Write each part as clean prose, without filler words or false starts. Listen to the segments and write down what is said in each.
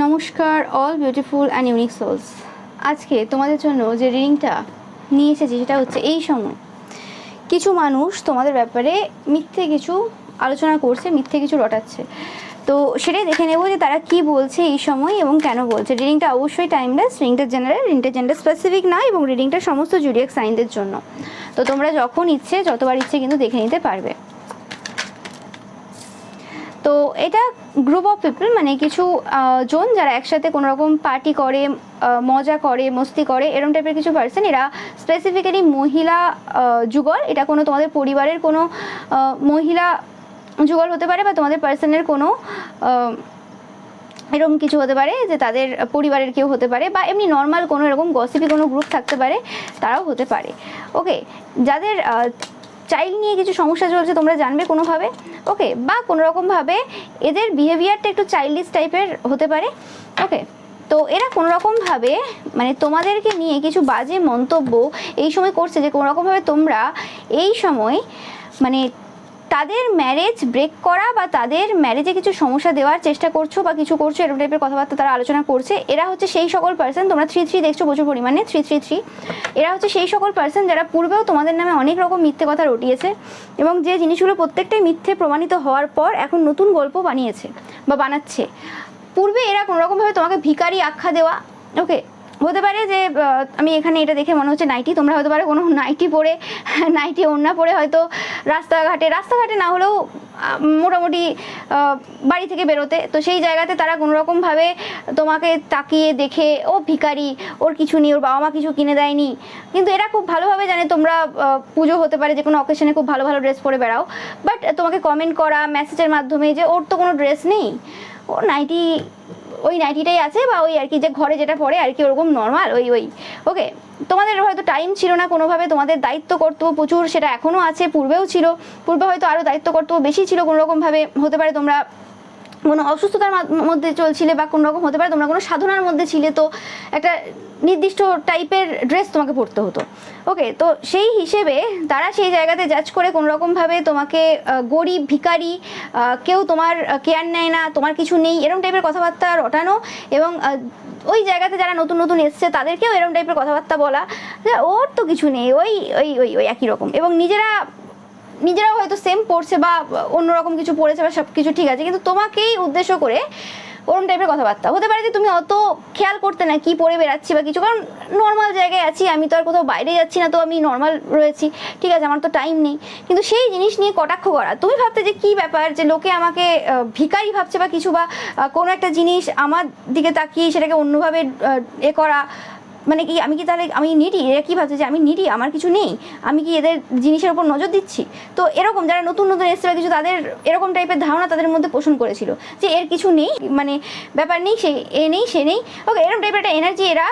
নমস্কার all beautiful and unique souls. আজকে তোমাদের জন্য যে রিডিংটা নিয়ে এসেছি সেটা হচ্ছে এই সময় কিছু মানুষ তোমাদের ব্যাপারে মিথ্যে কিছু আলোচনা করছে, মিথ্যে কিছু রটাচ্ছে। তো সেটাই দেখে নেব যে তারা কি বলছে এই সময় এবং কেন বলছে। রিডিংটা অবশ্যই টাইমলেস, রিডিংটা জেনারেল, রিডিংটা জেন্ডার স্পেসিফিক না এবং রিডিংটা সমস্ত জুডিয়াক সাইনদের জন্য। তো তোমরা যখন ইচ্ছে যতবার ইচ্ছে কিন্তু দেখে নিতে পারবে। তো এটা গ্রুপ অফ পিপল, মানে কিছু জন যারা একসাথে কোনো রকম পার্টি করে, মজা করে, মস্তি করে, এরকম টাইপের কিছু পার্সন। এরা স্পেসিফিক্যালি মহিলা যুগল। এটা কোনো তোমাদের পরিবারের কোনো মহিলা যুগল হতে পারে বা তোমাদের পার্সনের কোনো এরকম কিছু হতে পারে যে তাদের পরিবারের কেউ হতে পারে বা এমনি নর্মাল কোনো এরকম গসিপি কোনো গ্রুপ থাকতে পারে, তারাও হতে পারে। ওকে, যাদের চাইল্ড নিয়ে কিছু সমস্যা চলছে তোমরা জানবে কোনোভাবে, ওকে, বা কোনোরকমভাবে এদের বিহেভিয়ারটা একটু চাইল্ডিশ টাইপের হতে পারে। ওকে, তো এরা কোনোরকমভাবে মানে তোমাদেরকে নিয়ে কিছু বাজে মন্তব্য এই সময় করছে যে কোনোরকমভাবে তোমরা এই সময় মানে তাদের ম্যারেজ ব্রেক করা বা তাদের ম্যারেজে কিছু সমস্যা দেওয়ার চেষ্টা করছো বা কিছু করছো, এরকম টাইপের কথাবার্তা তারা আলোচনা করছে। এরা হচ্ছে সেই সকল পার্সন, তোমরা 3 দেখছো প্রচুর পরিমাণে 3 এরা হচ্ছে সেই সকল পার্সন যারা পূর্বেও তোমাদের নামে অনেক রকম মিথ্যে কথা রটিয়েছে এবং যে জিনিসগুলো প্রত্যেকটাই মিথ্যে প্রমাণিত হওয়ার পর এখন নতুন গল্প বানিয়েছে বা বানাচ্ছে। পূর্বে এরা কোনোরকমভাবে তোমাকে ভিখারি আখ্যা দেওয়া, ওকে, হতে পারে যে আমি এখানে এটা দেখে মনে হচ্ছে নাইটি, তোমরা হতে পারে কোনো নাইটি পরে, নাইটি ওড়না পরে হয়তো রাস্তাঘাটে না হলেও মোটামুটি বাড়ি থেকে বেরোতে, তো সেই জায়গাতে তারা কোনোরকমভাবে তোমাকে তাকিয়ে দেখে ও ভিখারি, ওর কিছু নেই, ওর বাবা মা কিছু কিনে দেয়নি। কিন্তু এরা খুব ভালোভাবে জানে তোমরা পুজো হতে পারে যে কোনো অকেশনে খুব ভালো ভালো ড্রেস পরে বেড়াও, বাট তোমাকে কমেন্ট করা মেসেজের মাধ্যমে যে ওর তো কোনো ড্রেস নেই, ওর নাইটি ওই নাইটিটাই আছে বা ওই আর কি যে ঘরে যেটা পরে আর কি ওরকম নর্মাল ওই ওকে। তোমাদের হয়তো টাইম ছিল না কোনোভাবে, তোমাদের দায়িত্ব কর্তব্য প্রচুর, সেটা এখনও আছে, পূর্বেও ছিল, পূর্বে হয়তো আরও দায়িত্ব কর্তব্য বেশি ছিল কোনোরকমভাবে। হতে পারে তোমরা কোনো অসুস্থতার মধ্যে চলছিলে বা কোনো রকম হতে পারে তোমরা কোনো সাধনার মধ্যে ছিলে, তো একটা নির্দিষ্ট টাইপের ড্রেস তোমাকে পরতে হতো। ওকে, তো সেই হিসেবে তারা সেই জায়গাতে জাজ করে কোনোরকমভাবে তোমাকে গরিব, ভিখারি, কেউ তোমার কেয়ার নেয় না, তোমার কিছু নেই, এরকম টাইপের কথাবার্তা রটানো এবং ওই জায়গাতে যারা নতুন নতুন এসছে তাদেরকেও এরকম টাইপের কথাবার্তা বলা যে ওর তো কিছু নেই, ওই ওই ওই ওই একই রকম, এবং নিজেরাও হয়তো সেম পড়ছে বা অন্যরকম কিছু পড়েছে বা সব কিছু ঠিক আছে, কিন্তু তোমাকেই উদ্দেশ্য করে ওরম টাইপের কথাবার্তা। হতে পারে যে তুমি অত খেয়াল করতে না কি পরে বেড়াচ্ছি বা কিছু, কারণ নর্মাল জায়গায় আছি আমি, তো আর কোথাও বাইরে যাচ্ছি না, তো আমি নর্মাল রয়েছি, ঠিক আছে, আমার তো টাইম নেই। কিন্তু সেই জিনিস নিয়ে কটাক্ষ করা, তুমি ভাবতে যে কি ব্যাপার যে লোকে আমাকে ভিখারি ভাবছে বা কিছু, বা কোনো একটা জিনিস আমার দিকে তাকিয়ে সেটাকে অন্যভাবে এ করা, মানে কি আমি কি তাহলে আমি নিডি, এরা কী ভাবছে যে আমি নিডি, আমার কিছু নেই, আমি কি এদের জিনিসের উপর নজর দিচ্ছি। তো এরকম যারা নতুন নতুন এসছে বা কিছু, তাদের এরকম টাইপের ধারণা তাদের মধ্যে পোষণ করেছিল যে এর কিছু নেই, মানে ব্যাপার নেই, সে এ নেই সে নেই, ওকে, এরকম টাইপের একটা এনার্জি এরা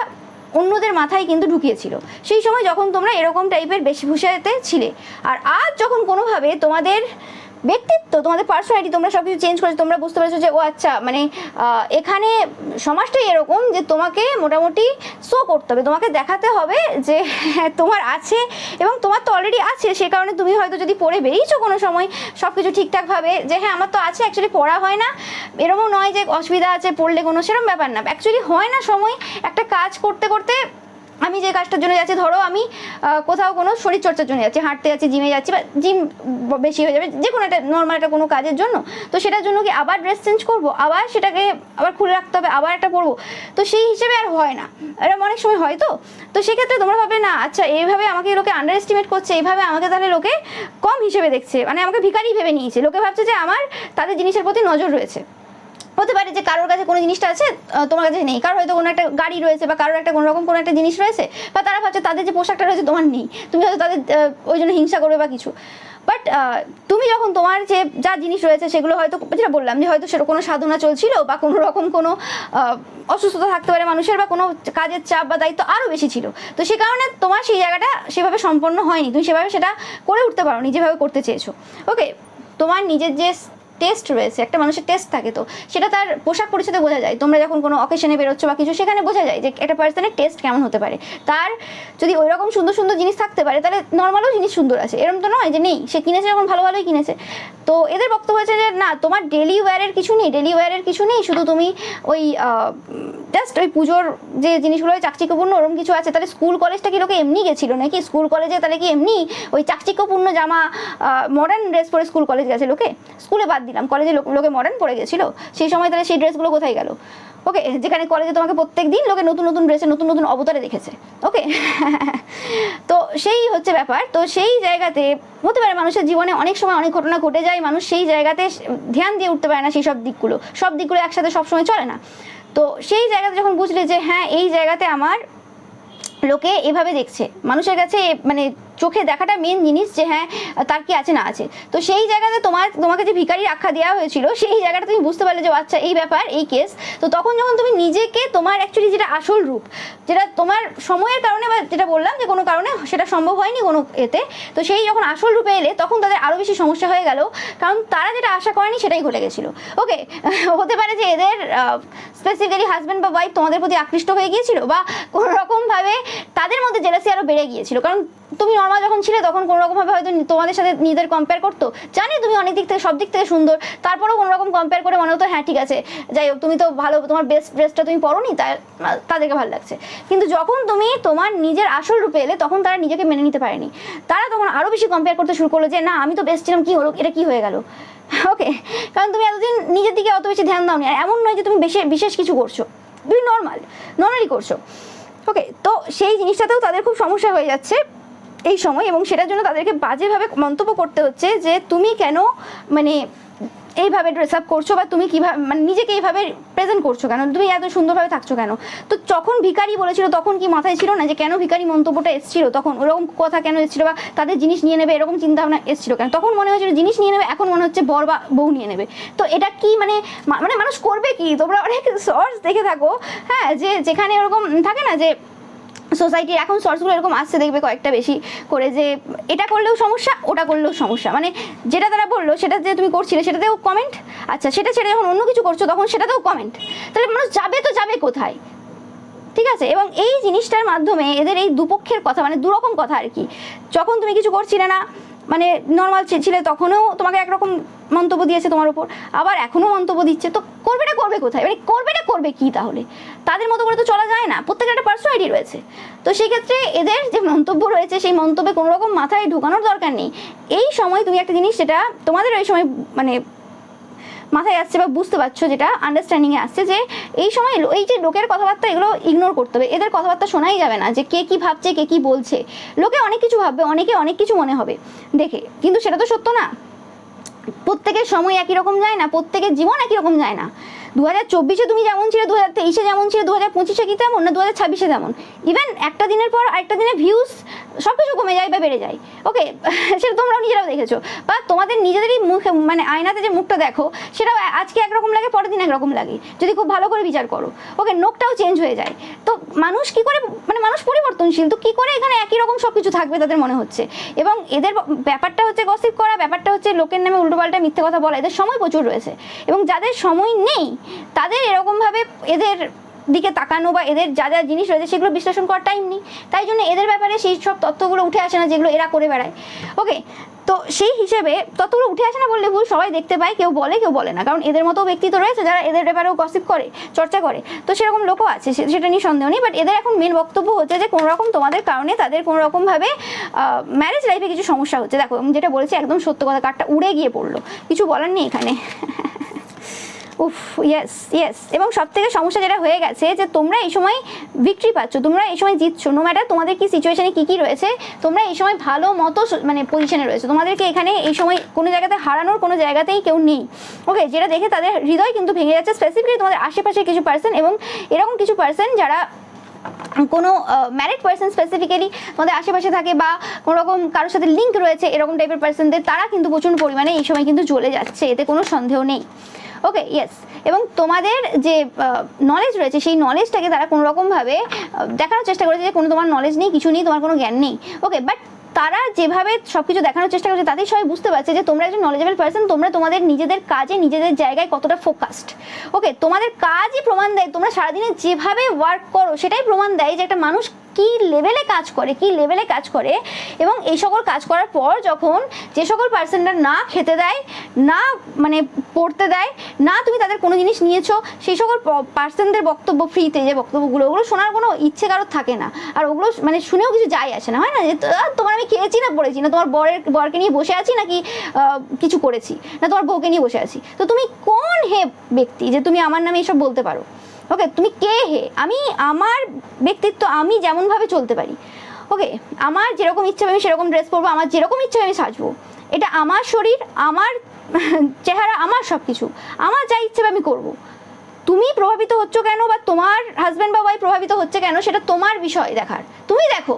অন্যদের মাথায় কিন্তু ঢুকিয়েছিল সেই সময় যখন তোমরা এরকম টাইপের বেশভূষাতে ছিলে। আর আজ যখন কোনোভাবে তোমাদের ব্যক্তিত্ব, তোমাদের পার্সোনালিটি, তোমরা সব কিছু চেঞ্জ করেছো, তোমরা বুঝতে পেরেছো যে ও আচ্ছা, মানে এখানে সমাজটাই এরকম যে তোমাকে মোটামুটি শো করতে হবে, তোমাকে দেখাতে হবে যে তোমার আছে, এবং তোমার তো অলরেডি আছে, সে কারণে তুমি হয়তো যদি পড়ে বেরিয়েছো কোনো সময় সব কিছু ঠিকঠাকভাবে যে হ্যাঁ আমার তো আছে, অ্যাকচুয়ালি পড়া হয় না, এরকমও নয় যে অসুবিধা আছে পড়লে কোনো সেরকম ব্যাপার না, অ্যাকচুয়ালি হয় না সময় একটা কাজ করতে করতে। আমি যে কাজটার জন্য যাচ্ছি, ধরো আমি কোথাও কোনো শরীরচর্চার জন্য যাচ্ছি, হাঁটতে যাচ্ছি, জিমে যাচ্ছি, বা জিম বেশি হয়ে যাবে, যে কোনো একটা নর্মাল একটা কোনো কাজের জন্য, তো সেটার জন্য কি আবার ড্রেস চেঞ্জ করবো, আবার সেটাকে আবার খুলে রাখতে হবে, আবার একটা পরবো, তো সেই হিসেবে আর হয় না, এরকম অনেক সময় হয়। তো সেক্ষেত্রে তোমরা ভাবে না আচ্ছা এইভাবে আমাকে লোকে আন্ডার এস্টিমেট করছে, এইভাবে আমাকে তাহলে লোকে কম হিসেবে দেখছে, মানে আমাকে ভিখারি ভেবে নিয়েছে, লোকে ভাবছে যে আমার তাদের জিনিসের প্রতি নজর রয়েছে। হতে পারে যে কারোর কাছে কোনো জিনিসটা আছে তোমার কাছে নেই, কারোর হয়তো কোনো একটা গাড়ি রয়েছে বা কারোর একটা কোনো রকম কোনো একটা জিনিস রয়েছে, বা তারা ভাবছে তাদের যে পোশাকটা রয়েছে তোমার নেই, তুমি হয়তো তাদের ওই জন্য হিংসা করবে বা কিছু। বাট তুমি যখন তোমার যে যা জিনিস রয়েছে সেগুলো হয়তো যেটা বললাম যে হয়তো সেটা কোনো সাধনা চলছিল বা কোনো রকম কোনো অসুস্থতা থাকতে পারে মানুষের, বা কোনো কাজের চাপ বা দায়িত্ব আরও বেশি ছিল, তো সে কারণে তোমার সেই জায়গাটা সেভাবে সম্পন্ন হয়নি, তুমি সেভাবে সেটা করে উঠতে পারোনি যেভাবে করতে চেয়েছো। ওকে, তোমার নিজের যে টেস্ট রয়েছে, একটা মানুষের টেস্ট থাকে, তো সেটা তার পোশাক পরিচ্ছদে বোঝা যায়। তোমরা যখন কোনো অকেশনে বেরোচ্ছ বা কিছু, সেখানে বোঝা যায় যে একটা পার্সনের টেস্ট কেমন হতে পারে। তার যদি ওই রকম সুন্দর সুন্দর জিনিস থাকতে পারে, তাহলে নর্মালও জিনিস সুন্দর আছে, এরকম তো নয় যে নেই। সে কিনেছে যখন ভালো ভালোই কিনেছে। তো এদের বক্তব্য হয়েছে যে না, তোমার ডেলি ওয়্যারের কিছু নেই, ডেলি ওয়্যারের কিছু নেই, শুধু তুমি ওই জাস্ট ওই পুজোর যে জিনিসগুলো চাকচিক্যপূর্ণ ওরকম কিছু আছে। তাহলে স্কুল কলেজটা কি লোকে এমনি গেছিলো নাকি? স্কুল কলেজে তাহলে কি এমনি ওই চাকচিক্যপূর্ণ জামা, মডার্ন ড্রেস পরে স্কুল কলেজ গেছে লোকে? স্কুলে বাদ দিলাম, কলেজে লোকে মডার্ন পরে গেছিলো সেই সময়, তাহলে সেই ড্রেসগুলো কোথায় গেল? ওকে, যেখানে কলেজে তোমাকে প্রত্যেক দিন লোকে নতুন নতুন ড্রেসে নতুন নতুন অবতারে দেখেছে। ওকে, তো সেই হচ্ছে ব্যাপার। তো সেই জায়গাতে হতে পারে মানুষের জীবনে অনেক সময় অনেক ঘটনা ঘটে যায়, মানুষ সেই জায়গাতে ধ্যান দিয়ে উঠতে পারে না সেই সব দিকগুলো একসাথে সবসময় চলে না। তো সেই জায়গাতে যখন বুঝলে যে হ্যাঁ, এই জায়গাতে আমার লোকে এভাবে দেখছে, মানুষের কাছে মানে চোখে দেখাটা মেন জিনিস, যে হ্যাঁ তার কি আছে না আছে। তো সেই জায়গাতে তোমাকে যে ভিখারির আখ্যা দেওয়া হয়েছিল, সেই জায়গাটা তুমি বুঝতে পারলে যে আচ্ছা এই ব্যাপার, এই কেস। তো তখন যখন তুমি নিজেকে, তোমার অ্যাকচুয়ালি যেটা আসল রূপ, যেটা তোমার সময়ের কারণে বা যেটা বললাম যে কোনো কারণে সেটা সম্ভব হয়নি কোনো এতে, তো সেই যখন আসল রূপে এলে তখন তাদের আরও বেশি সমস্যা হয়ে গেল, কারণ তারা যেটা আশা করেনি সেটাই ঘটে গেছিলো। ওকে, হতে পারে যে এদের স্পেসিফিক্যালি হাজব্যান্ড বা ওয়াইফ তোমাদের প্রতি আকৃষ্ট হয়ে গিয়েছিল, বা কোনো রকমভাবে তাদের মধ্যে জেলাসি আরও বেড়ে গিয়েছিল। কারণ তুমি নর্মাল যখন ছিলে তখন কোনো রকমভাবে হয়তো তোমাদের সাথে নিজেদের কম্পেয়ার করতো, জানি তুমি অনেক দিক থেকে, সব দিক থেকে সুন্দর, তারপরেও কোনো রকম কম্পেয়ার করে মনে হতো হ্যাঁ ঠিক আছে, যাই হোক তুমি তো ভালো, তোমার বেস্ট ড্রেসটা তুমি পরোনি, তাদেরকে ভালো লাগছে। কিন্তু যখন তুমি তোমার নিজের আসল রূপে এলে, তখন তারা নিজেকে মেনে নিতে পারেনি। তারা তখন আরও বেশি কম্পেয়ার করতে শুরু করলো যে না, আমি তো বেস্ট ছিলাম, কী হলো, এটা কী হয়ে গেল? ওকে, কারণ তুমি এতদিন নিজের দিকে অত বেশি ধ্যান দাওনি। আর এমন নয় যে তুমি বিশেষ কিছু করছো, তুমি নর্মালি করছো। ওকে, তো সেই জিনিসটাতেও তাদের খুব সমস্যা হয়ে যাচ্ছে এই সময়, এবং সেটার জন্য তাদেরকে বাজেভাবে মন্তব্য করতে হচ্ছে যে তুমি কেন মানে এইভাবে ড্রেস আপ করছো, বা তুমি কীভাবে মানে নিজেকে এইভাবে প্রেজেন্ট করছো কেন, তুমি এত সুন্দরভাবে থাকছো কেন। তো যখন ভিখারি বলেছিল তখন কি মাথায় ছিল না যে কেন ভিখারি মন্তব্যটা এসেছিল, তখন ওরকম কথা কেন এসেছিল, বা তাদের জিনিস নিয়ে নেবে এরকম চিন্তাভাবনা এসেছিল কেন? তখন মনে হয়েছিল জিনিস নিয়ে নেবে, এখন মনে হচ্ছে বর বা বউ নিয়ে নেবে। তো এটা কি মানে মানুষ করবে কি? তোমরা অনেক সোর্স দেখে থাকো, হ্যাঁ, যে যেখানে ওরকম থাকে না যে সোসাইটির এখন সোর্সগুলো এরকম আসছে, দেখবে কয়েকটা বেশি করে, যে এটা করলেও সমস্যা, ওটা করলেও সমস্যা, মানে যেটা তারা বললো সেটা যে তুমি করছিলে সেটাতেও কমেন্ট, আচ্ছা সেটা ছেড়ে যখন অন্য কিছু করছো তখন সেটাতেও কমেন্ট। তাহলে মানুষ যাবে তো যাবে কোথায়? ঠিক আছে, এবং এই জিনিসটার মাধ্যমে এদের এই দুপক্ষের কথা, মানে দুরকম কথা আর কি। যখন তুমি কিছু করছিলে না, মানে নর্মাল ছিলে, তখনও তোমাকে একরকম মন্তব্য দিয়েছে তোমার উপর, আবার এখনও মন্তব্য দিচ্ছে। তো করবে কোথায়, মানে করবে কি তাহলে? তাদের মতো করে তো চলা যায় না, প্রত্যেকের একটা পার্সোনালিটি রয়েছে। তো সেই ক্ষেত্রে এদের যে মন্তব্য রয়েছে, সেই মন্তব্যে কোনো রকম মাথায় ঢোকানোর দরকার নেই। এই সময় তুমি একটা জিনিস, যেটা তোমাদের ওই সময় মানে মাথায় আসছে বা বুঝতে পারছো, যেটা আন্ডারস্ট্যান্ডিংয়ে আসছে, যে এই সময় এই যে লোকের কথাবার্তা, এগুলো ইগনোর করতে হবে। এদের কথাবার্তা শোনাই যাবে না, যে কে কি ভাবছে, কে কি বলছে। লোকে অনেক কিছু ভাববে, অনেকে অনেক কিছু মনে হবে দেখে, কিন্তু সেটা তো সত্য না। প্রত্যেকের সময় একই রকম যায় না, প্রত্যেকের জীবন একই রকম যায় না। 2024-এ তুমি যেমন ছিলে, 2023-এ যেমন ছিলে, 2025-এ কি তেমন না, 2026-এ তেমন। ইভেন একটা দিনের পর আরেকটা দিনের ভিউজ সব কিছু কমে যায় বা বেড়ে যায়। ওকে, সেটা তোমরাও নিজেরাও দেখেছো, বা তোমাদের নিজেদেরই মুখে মানে আয়নাতে যে মুখটা দেখো, সেটাও আজকে একরকম লাগে, পরের দিন একরকম লাগে, যদি খুব ভালো করে বিচার করো। ওকে, নোকটাও চেঞ্জ হয়ে যায়। তো মানুষ কি করে, মানে মানুষ পরিবর্তনশীল, তো কি করে এখানে একই রকম সব কিছু থাকবে তাদের মনে হচ্ছে। এবং এদের ব্যাপারটা হচ্ছে গসিপ করা, ব্যাপারটা হচ্ছে লোকের নামে উল্টোপাল্টা মিথ্যে কথা বলা। এদের সময় প্রচুর রয়েছে, এবং যাদের সময় নেই তাদের এরকমভাবে এদের দিকে তাকানো বা এদের যা যা জিনিস রয়েছে সেগুলো বিশ্লেষণ করার টাইম নেই। তাই জন্য এদের ব্যাপারে সেই সব তথ্যগুলো উঠে আসে না যেগুলো এরা করে বেড়ায়। ওকে, তো সেই হিসেবে ততগুলো উঠে আসে না বললে ভুল, সবাই দেখতে পায়, কেউ বলে না, কারণ এদের মতো ব্যক্তি তো রয়েছে যারা এদের ব্যাপারেও গসিপ করে, চর্চা করে। তো সেরকম লোকও আছে, সেটা নিয়ে সন্দেহ নেই। বাট এদের এখন মেন বক্তব্য হচ্ছে যে কোনো রকম তোমাদের কারণে তাদের কোনো রকমভাবে ম্যারেজ লাইফে কিছু সমস্যা হচ্ছে। দেখো, যেটা বলেছি একদম সত্য কথা, কারটা উড়ে গিয়ে পড়লো, কিছু বলার নেই এখানে। উফ, ইয়েস। এবং সব থেকে সমস্যা যেটা হয়ে গেছে, যে তোমরা এই সময় ভিক্টরি পাচ্ছ, তোমরা এই সময় জিতছো, নো ম্যাটার তোমাদের কি সিচুয়েশনে কি রয়েছে, তোমরা এই সময় ভালো মতো মানে পজিশনে রয়েছে। তোমাদেরকে এখানে এই সময় কোনো জায়গাতে হারানোর কোনো জায়গাতেই কেউ নেই। ওকে, যেটা দেখে তাদের হৃদয় কিন্তু ভেঙে যাচ্ছে, স্পেসিফিকলি তোমাদের আশেপাশে কিছু পার্সন, এবং এরকম কিছু পার্সন যারা কোনো ম্যারিড পার্সন স্পেসিফিক্যালি তোমাদের আশেপাশে থাকে, বা কোনো রকম কারোর সাথে লিঙ্ক রয়েছে এরকম টাইপের পার্সনদের, তারা কিন্তু প্রচুর পরিমাণে এই সময় কিন্তু জ্বলে যাচ্ছে, এতে কোনো সন্দেহ নেই। ওকে, ইয়েস। এবং তোমাদের যে নলেজ রয়েছে, সেই নলেজটাকে তারা কোনো রকমভাবে দেখানোর চেষ্টা করেছে যে কোনো তোমার নলেজ নেই, কিছু নেই, তোমার কোনো জ্ঞান নেই। ওকে, বাট তারা যেভাবে সবকিছু দেখানোর চেষ্টা করছে তাতেই সবাই বুঝতে পারছে যে তোমরা একজন নলেজেবল পার্সন, তোমরা তোমাদের নিজেদের কাজে নিজেদের জায়গায় কতটা ফোকাসড। ওকে, তোমাদের কাজই প্রমাণ দেয়, তোমরা সারাদিনে যেভাবে ওয়ার্ক করো সেটাই প্রমাণ দেয় যে একটা মানুষ কি লেভেলে কাজ করে। এবং এই সকল কাজ করার পর যখন যে সকল পার্সনরা না খেতে দেয়, না মানে পড়তে দেয়, না তুমি তাদের কোনো জিনিস নিয়েছো, সেই সকল পার্সনদের বক্তব্য ফ্রিতে যে বক্তব্যগুলো, ওগুলো শোনার কোনো ইচ্ছে কারোর থাকে না। আর ওগুলো মানে শুনেও কিছু যায় আসে না, হয় না যে তোমার আমি খেয়েছি না পড়েছি, না তোমার বরকে নিয়ে বসে আছি নাকি কিছু করেছি, না তোমার বউকে নিয়ে বসে আছি। তো তুমি কোন হে ব্যক্তি যে তুমি আমার নামে এসব বলতে পারো? ওকে, তুমি কে হে? আমি আমার ব্যক্তিত্ব আমি যেমনভাবে চলতে পারি। ওকে, আমার যেরকম ইচ্ছা আমি সেরকম ড্রেস পরবো, আমার যেরকম ইচ্ছা আমি সাজবো, এটা আমার শরীর, আমার চেহারা, আমার সব কিছু, আমার যা ইচ্ছে আমি করব। তুমি প্রভাবিত হচ্ছ কেন বা তোমার হাজব্যান্ড বা ওয়াইফ প্রভাবিত হচ্ছে কেন সেটা তোমার বিষয় দেখার। তুমি দেখো,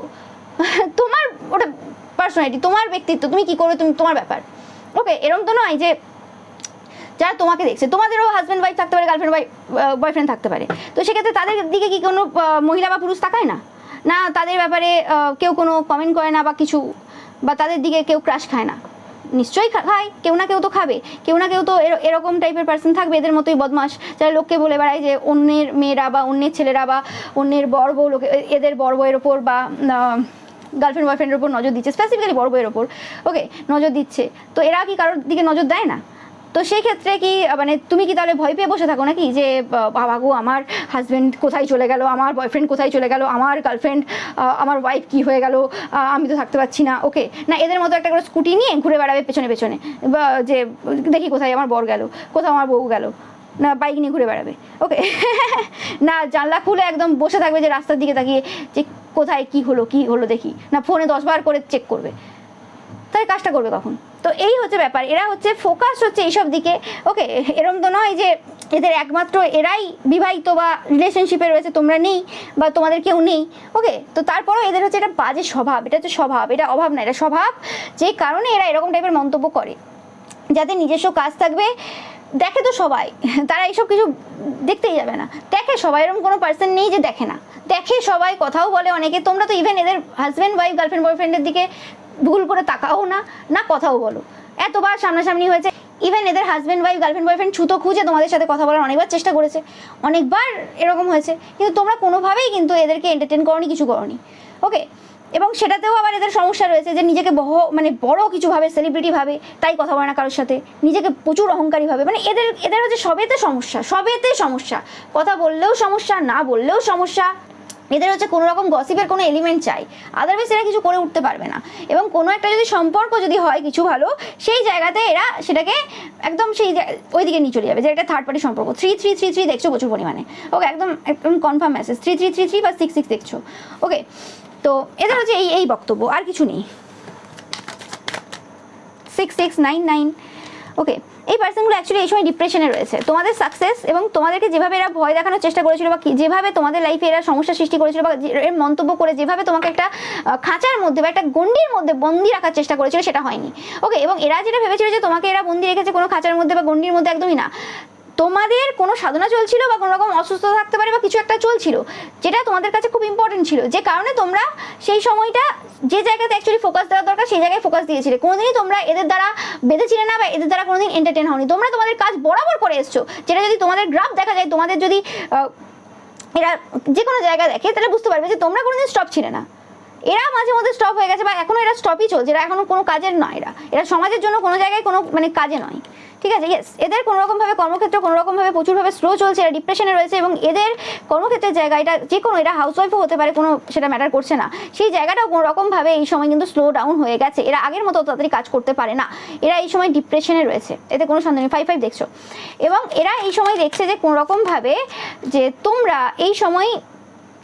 তোমার ওটা পার্সোনালিটি, তোমার ব্যক্তিত্ব, তুমি কি করো, তুমি তোমার ব্যাপার। ওকে, এরকম তো নয় যে যারা তোমাকে দেখছে, তোমাদেরও হাজব্যান্ড ওয়াইফ থাকতে পারে, গার্লফ্রেন্ড বয়ফ্রেন্ড থাকতে পারে, তো সেক্ষেত্রে তাদের দিকে কি কোনো মহিলা বা পুরুষ তাকায় না? না তাদের ব্যাপারে কেউ কোনো কমেন্ট করে না বা কিছু, বা তাদের দিকে কেউ ক্রাশ খায় না? নিশ্চয়ই খায়, কেউ না কেউ তো খাবে, কেউ না কেউ তো এরকম টাইপের পার্সন থাকবে, এদের মতোই বদমাস, যারা লোককে বলে বেড়ায় যে অন্যের মেয়েরা বা অন্যের ছেলেরা বা অন্যের বড় বউ লোকে এদের বড় বউয়ের ওপর বা গার্লফ্রেন্ড বয়ফ্রেন্ডের ওপর নজর দিচ্ছে, স্পেসিফিক্যালি বড় বউয়ের ওপর। ওকে, নজর দিচ্ছে, তো এরা কি কারোর দিকে নজর দেয় না? তো সেই ক্ষেত্রে কি মানে তুমি কি তাহলে ভয় পেয়ে বসে থাকো নাকি যে বাবা গো আমার হাজব্যান্ড কোথায় চলে গেল, আমার বয়ফ্রেন্ড কোথায় চলে গেল, আমার গার্লফ্রেন্ড আমার ওয়াইফ কি হয়ে গেল, আমি তো থাকতে পারছি না? ওকে, না এদের মতো একটা করে স্কুটি নিয়ে ঘুরে বেড়াবে পেছনে পেছনে, বা যে দেখি কোথায় আমার বর গেল, কোথাও আমার বউ গেল, না বাইক নিয়ে ঘুরে বেড়াবে। ওকে, না জানলা খুলে একদম বসে থাকবে যে রাস্তার দিকে তাকিয়ে যে কোথায় কি হলো দেখি, না ফোনে 10 বার করে চেক করবে, তাই কাজটা করবে কখন? তো এই হচ্ছে ব্যাপার, এরা হচ্ছে ফোকাস হচ্ছে এইসব দিকে। ওকে, এরম তো নয় যে এদের একমাত্র এরাই বিবাহিত বা রিলেশনশিপে রয়েছে, তোমরা নেই বা তোমাদের কেউ নেই। ওকে, তো তারপরেও এদের হচ্ছে এটা বাজে স্বভাব, এটা হচ্ছে স্বভাব, এটা অভাব না, এটা স্বভাব, যে কারণে এরা এরকম টাইপের মন্তব্য করে। যাদের নিজস্ব কাজ থাকবে, দেখে তো সবাই, তারা এইসব কিছু দেখতেই যাবে না, দেখে সবাই, এরকম কোনো পার্সন নেই যে দেখে না, দেখে সবাই, কথাও বলে অনেকে। তোমরা তো ইভেন এদের হাজব্যান্ড ওয়াইফ গার্লফ্রেন্ড বয়ফ্রেন্ডের দিকে ভুল করে তাকাও না, না কথাও বলো। এতবার সামনাসামনি হয়েছে, ইভেন এদের হাজব্যান্ড ওয়াইফ গার্লফ্রেন্ড বয়ফ্রেন্ড ছুতো খুঁজে তোমাদের সাথে কথা বলার অনেকবার চেষ্টা করেছে, অনেকবার এরকম হয়েছে, কিন্তু তোমরা কোনোভাবেই কিন্তু এদেরকে এন্টারটেন করনি, কিছু করনি। ওকে, এবং সেটাতেও আবার এদের সমস্যা রয়েছে যে নিজেকে মানে বড় কিছু ভাবে, সেলিব্রিটি ভাবে, তাই কথা বলে না কারোর সাথে, নিজেকে প্রচুর অহংকারী ভাবে। মানে এদের হচ্ছে সবেতে সমস্যা, কথা বললেও সমস্যা, না বললেও সমস্যা। এদের হচ্ছে কোনো রকম গসিপের কোনো এলিমেন্ট চাই, আদারওয়াইজ এরা কিছু করে উঠতে পারবে না। এবং কোনো একটা যদি সম্পর্ক যদি হয় কিছু ভালো, সেই জায়গাতে এরা সেটাকে একদম সেই ওই দিকে নিয়ে চলে যাবে, যে একটা থার্ড পার্টি সম্পর্ক। 3333 দেখছো প্রচুর পরিমাণে। ওকে, একদম কনফার্ম মেসেজ 3333 বা 66 দেখছো। ওকে, তো এদের হচ্ছে এই বক্তব্য, আর কিছু নেই। 6699। ওকে, এই পার্সনগুলো অ্যাকচুয়ালি এই সময় ডিপ্রেশনে রয়েছে। তোমাদের সাকসেস এবং তোমাদেরকে যেভাবে এরা ভয় দেখানোর চেষ্টা করেছিল, বা যেভাবে তোমাদের লাইফে এরা সমস্যা সৃষ্টি করেছিল, বা এর মন্তব্য করে যেভাবে তোমাকে একটা খাঁচার মধ্যে বা একটা গণ্ডির মধ্যে বন্দি রাখার চেষ্টা করেছিল, সেটা হয়নি। ওকে, এবং এরা যেটা ভেবেছিল যে তোমাকে এরা বন্দি রেখেছে কোনো খাঁচার মধ্যে বা গণ্ডির মধ্যে, একদমই না। তোমাদের কোনো সাধনা চলছিল বা কোনো রকম অসুস্থতা থাকতে পারে বা কিছু একটা চলছিল, যেটা তোমাদের কাছে খুব ইম্পর্টেন্ট ছিল, যে কারণে তোমরা সেই সময়টা যে জায়গাতে অ্যাকচুয়ালি ফোকাস দেওয়া দরকার সেই জায়গায় ফোকাস দিয়েছিলে। কোনোদিনই তোমরা এদের দ্বারা বেঁধেছিলে না বা এদের দ্বারা কোনোদিন এন্টারটেন হওনি। তোমরা তোমাদের কাজ বরাবর করে এসছো, যেটা যদি তোমাদের গ্রাফ দেখা যায়, তোমাদের যদি এরা যে কোনো জায়গা দেখে, তাহলে বুঝতে পারবে যে তোমরা কোনোদিন স্টপ ছিলে না। এরা মাঝে মধ্যে স্টপ হয়ে গেছে, বা এখনো এরা স্টপই চলছে, এরা এখনো কোনো কাজের নয়, এরা সমাজের জন্য কোনো জায়গায় কোনো মানে কাজে নয়। ঠিক আছে, ইয়েস, এদের কোনো রকমভাবে কর্মক্ষেত্র কোনো রকমভাবে প্রচুরভাবে স্লো চলছে, এরা ডিপ্রেশনে রয়েছে, এবং এদের কর্মক্ষেত্রের জায়গা, এটা যে কোনো, এরা হাউসওয়াইফও হতে পারে, কোনো সেটা ম্যাটার করছে না, সেই জায়গাটাও কোনো রকমভাবে এই সময় কিন্তু স্লো ডাউন হয়ে গেছে। এরা আগের মতো তাড়াতাড়ি কাজ করতে পারে না, এরা এই সময় ডিপ্রেশনে রয়েছে, এতে কোনো সন্দেহ নেই। 55 দেখছো, এবং এরা এই সময় দেখছে যে কোনো রকমভাবে যে তোমরা এই সময়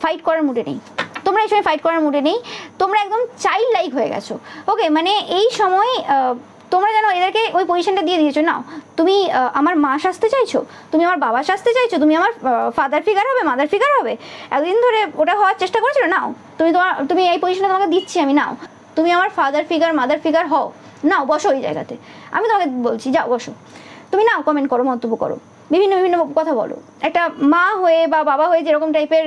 ফাইট করার মুডে নেই, তোমরা এই সময় ফাইট করার মুডে নেই, তোমরা একদম চাইল্ড লাইক হয়ে গেছো। ওকে, মানে এই সময় তোমরা যেন এদেরকে ওই পজিশনটা দিয়ে দিয়েছো, নাও তুমি আমার মা সাজতে চাইছো, তুমি আমার বাবা সাজতে চাইছো, তুমি আমার ফাদার ফিগার হবে, মাদার ফিগার হবে, এতদিন ধরে ওটা হওয়ার চেষ্টা করেছিল, নাও তুমি এই পজিশনটা তোমাকে দিচ্ছি আমি, নাও তুমি আমার ফাদার ফিগার মাদার ফিগার হও, নাও বসো ওই জায়গাতে, আমি তোমাকে বলছি যাও বসো, তুমি নাও কমেন্ট করো, মন্তব্য করো। বিভিন্ন বিভিন্ন কথা বলো। একটা মা হয়ে বা বাবা হয়ে যেরকম টাইপের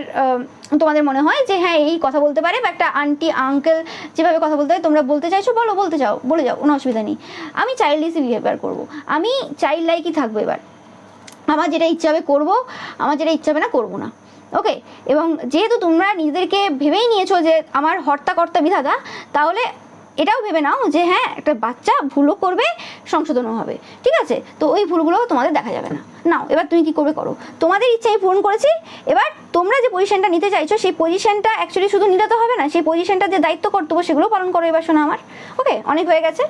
তোমাদের মনে হয় যে হ্যাঁ এই কথা বলতে পারে, বা একটা আন্টি আঙ্কেল যেভাবে কথা বলতে হয় তোমরা বলতে চাইছো, বলতে যাও, বলে যাও, কোনো অসুবিধা নেই। আমি চাইল্ডিশই বিহেভিয়ার করবো, আমি চাইল্ড লাইকই থাকবো। এবার আমার যেটা ইচ্ছা হবে করবো, আমার যেটা ইচ্ছা হবে না করবো না। ওকে, এবং যেহেতু তোমরা নিজেদেরকে ভেবেই নিয়েছো যে আমার হর্তাকর্তা বিধাতা, তাহলে এটাও ভেবে নাও যে হ্যাঁ একটা বাচ্চা ভুলও করবে, সংশোধনও হবে, ঠিক আছে? তো ওই ভুলগুলো তোমাদের দেখা যাবে না। নাও এবার তুমি কি করবে করো, তোমাদের ইচ্ছা আমি পূরণ করেছি। এবার তোমরা যে পজিশনটা নিতে চাইছো সেই পজিশনটা অ্যাকচুয়ালি শুধু নিতে তো হবে না, সেই পজিশনটা যে দায়িত্ব কর্তব্য সেগুলো পালন করো এবার শোনো আমার। ওকে, অনেক হয়ে গেছে।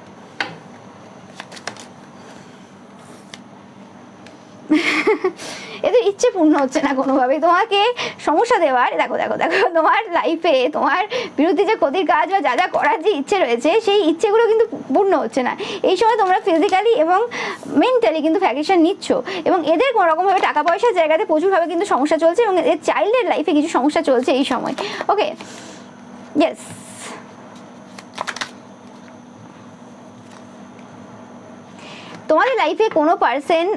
এদের ইচ্ছে পূর্ণ হচ্ছে না কোনোভাবেই তোমাকে সমস্যা দেওয়ার। দেখো দেখো দেখো, তোমার লাইফে তোমার বিরুদ্ধে যে ক্ষতির কাজ বা যা যা করার যে ইচ্ছে রয়েছে সেই ইচ্ছেগুলো কিন্তু পূর্ণ হচ্ছে না। এই সময় তোমরা ফিজিক্যালি এবং মেন্টালি কিন্তু ভ্যাকেশন নিচ্ছ, এবং এদের কোনো রকমভাবে টাকা পয়সার জায়গাতে প্রচুরভাবে কিন্তু সমস্যা চলছে, এবং এদের চাইল্ডের লাইফে কিছু সমস্যা চলছে এই সময়। ওকে, ইয়েস। তোমাদের লাইফে কোনো পার্সন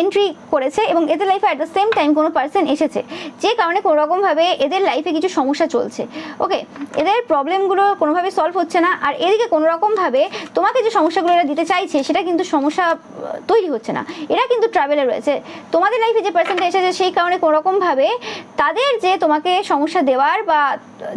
এন্ট্রি করেছে এবং এদের লাইফে অ্যাট দ্য সেম টাইম কোনো পার্সন এসেছে, যে কারণে কোনোরকমভাবে এদের লাইফে কিছু সমস্যা চলছে। ওকে, এদের প্রবলেমগুলো কোনোভাবে সলভ হচ্ছে না, আর এদিকে কোনোরকমভাবে তোমাকে যে সমস্যাগুলো এরা দিতে চাইছে সেটা কিন্তু সমস্যা তৈরি হচ্ছে না। এরা কিন্তু ট্রাভেলে রয়েছে, তোমাদের লাইফে যে পার্সনটা এসেছে সেই কারণে কোনোরকমভাবে তাদের যে তোমাকে সমস্যা দেওয়ার বা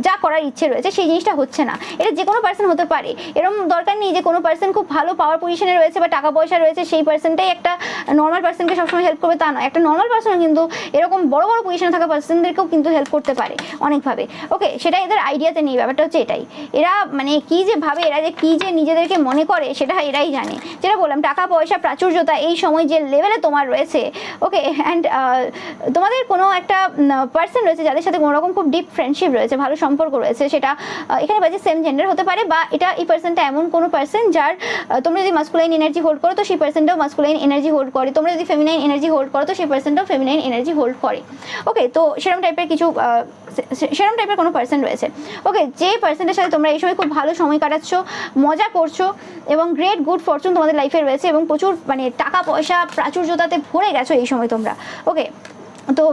যা করার ইচ্ছে রয়েছে সেই জিনিসটা হচ্ছে না। এটা যে কোনো পার্সন হতে পারে, এরকম দরকার নেই যে কোনো পার্সন খুব ভালো পাওয়ার পজিশনে রয়েছে বা টাকা পয়সা রয়েছে সেই পার্সনটাই একটা নর্মাল পার্সনকে সবসময় হেল্প করবে তা নয়। একটা নর্মাল পার্সন কিন্তু এরকম বড় বড় পজিশনে থাকা পার্সনদেরকেও কিন্তু হেল্প করতে পারে অনেকভাবে। ওকে, সেটা এদের আইডিয়াতে নেই, ব্যাপারটা হচ্ছে এটাই। এরা মানে কি যে ভাবে, এরা যে কি যে নিজেদেরকে মনে করে সেটা এরাই জানে। যেটা বললাম, টাকা পয়সা প্রাচুর্যতা এই সময় যে লেভেলে তোমার রয়েছে। ওকে, অ্যান্ড তোমাদের কোনো একটা পার্সন রয়েছে যাদের সাথে কোনো রকম খুব ডিপ ফ্রেন্ডশিপ রয়েছে, ভালো সম্পর্ক রয়েছে, সেটা এখানে বাজে সেম জেন্ডার হতে পারে, বা এটা এই পার্সনটা এমন কোনো পার্সন যার তোমরা যদি মাস্কুলাইন এনার্জি হোল্ড করো তো সেই পার্সনটাও মাস্কুলাইন এনার্জি হোল্ড করে, তোমরা যদি ফেমিনাইন এনার্জি হোল্ড করো তো সেই পার্সনটাও ফেমিনাইন এনার্জি হোল্ড করে। ওকে, তো সেরকম টাইপের কিছু সেরকম টাইপের কোনো পার্সন রয়েছে। ওকে, যে পার্সনটার সাথে তোমরা এই সময় খুব ভালো সময় কাটাচ্ছ, মজা করছো, এবং গ্রেট গুড ফরচুন তোমাদের লাইফে রয়েছে, এবং প্রচুর মানে টাকা পয়সা প্রাচুর্যতাতে ভরে গেছো এই সময় তোমরা। ওকে, তো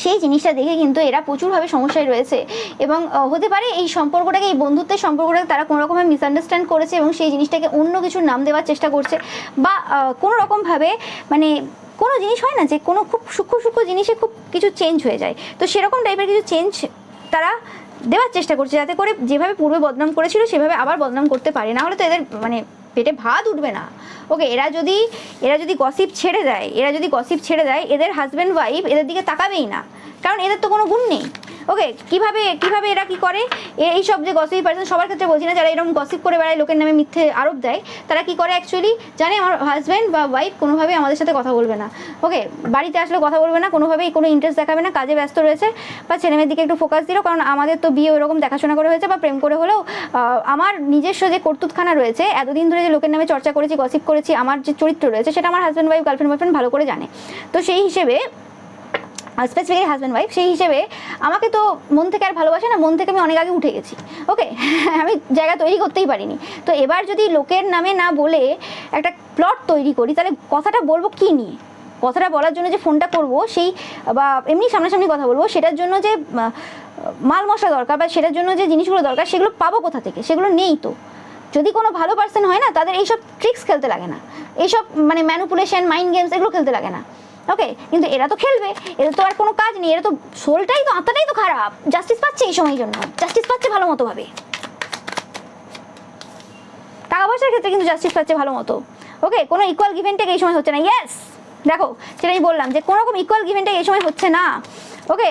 সেই জিনিসটা দেখে কিন্তু এরা প্রচুরভাবে সমস্যায় রয়েছে, এবং হতে পারে এই সম্পর্কটাকে, এই বন্ধুত্বের সম্পর্কটাকে তারা কোনো রকমভাবে মিসআন্ডারস্ট্যান্ড করেছে এবং সেই জিনিসটাকে অন্য কিছুর নাম দেওয়ার চেষ্টা করছে, বা কোনো রকমভাবে মানে কোনো জিনিস হয় না যে কোনো খুব সূক্ষ্ম সূক্ষ্ম জিনিসে খুব কিছু চেঞ্জ হয়ে যায়, তো সেরকম টাইপের কিছু চেঞ্জ তারা দেওয়ার চেষ্টা করছে, যাতে করে যেভাবে পূর্বে বদনাম করেছিল সেভাবে আবার বদনাম করতে পারে, না হলে তো এদের মানে পেটে ভাত উঠবে না। ওকে, এরা যদি গসিপ ছেড়ে দেয়, এদের হাজব্যান্ড ওয়াইফ এদের দিকে তাকাবেই না, কারণ এদের তো কোনো গুণ নেই। ওকে, কিভাবে এরা কি করে, এইসব যে গসিপ পার্সন, সবার ক্ষেত্রে বলছি না, যারা এরকম গসিপ করে বেড়ায়, লোকের নামে মিথ্যে আরোপ দেয়, তারা কি করে অ্যাকচুয়ালি জানে আমার হাজব্যান্ড বা ওয়াইফ কোনোভাবে আমাদের সাথে কথা বলবে না। ওকে, বাড়িতে আসলে কথা বলবে না, কোনোভাবেই কোনো ইন্টারেস্ট দেখাবে না, কাজে ব্যস্ত রয়েছে, বা ছেলেমেয়ের দিকে একটু ফোকাস দিল, কারণ আমাদের তো বিয়ে ওরকম দেখাশোনা করে হয়েছে, বা প্রেম করে হলেও আমার নিজস্ব যে কর্তুৎখানা রয়েছে, এতদিন ধরে যে লোকের নামে চর্চা করেছি, গসিপ করেছি, আমার যে চরিত্র রয়েছে সেটা আমার হাজব্যান্ড ওয়াইফ, গার্লফ্রেন্ড বয়ফ্রেন্ড ভালো করে জানে। তো সেই হিসেবে স্পেসিফিক্যালি হাজব্যান্ড ওয়াইফ, সেই হিসেবে আমাকে তো মন থেকে আর ভালোবাসে না, মন থেকে আমি অনেক আগে উঠে গেছি। ওকে, আমি জায়গা তৈরি করতেই পারিনি। তো এবার যদি লোকের নামে না বলে একটা প্লট তৈরি করি, তাহলে কথাটা বলবো কি নিয়ে, কথাটা বলার জন্য যে ফোনটা করব সেই, বা এমনি সামনাসামনি কথা বলবো, সেটার জন্য যে মাল মশলা দরকার বা সেটার জন্য যে জিনিসগুলো দরকার সেগুলো পাবো কোথা থেকে, সেগুলো নেই। তো যদি কোনো ভালো পার্সন হয় না, তাদের এইসব ট্রিক্স খেলতে লাগে না, এইসব মানে ম্যানুপুলেশন, মাইন্ড গেমস এগুলো খেলতে লাগে না। ওকে, কিন্তু এরা তো খেলবে, এদের তো আর কোনো কাজ নেই, এরা তো সোলটাই তো, আত্মাটাই তো খারাপ, জাস্টিস পাচ্ছে এই সময়ের জন্য, জাস্টিস পাচ্ছে ভালো মতো ভাবে, টাকা পয়সার ক্ষেত্রে কিন্তু জাস্টিস পাচ্ছে ভালো মতো। ওকে, কোনো ইকুয়াল গিভ এন্ড টেক এই সময় হচ্ছে না। ইয়েস, দেখো সেটাই বললাম যে কোনো রকম ইকুয়াল গিভ এন্ড টেক এই সময় হচ্ছে না। ওকে,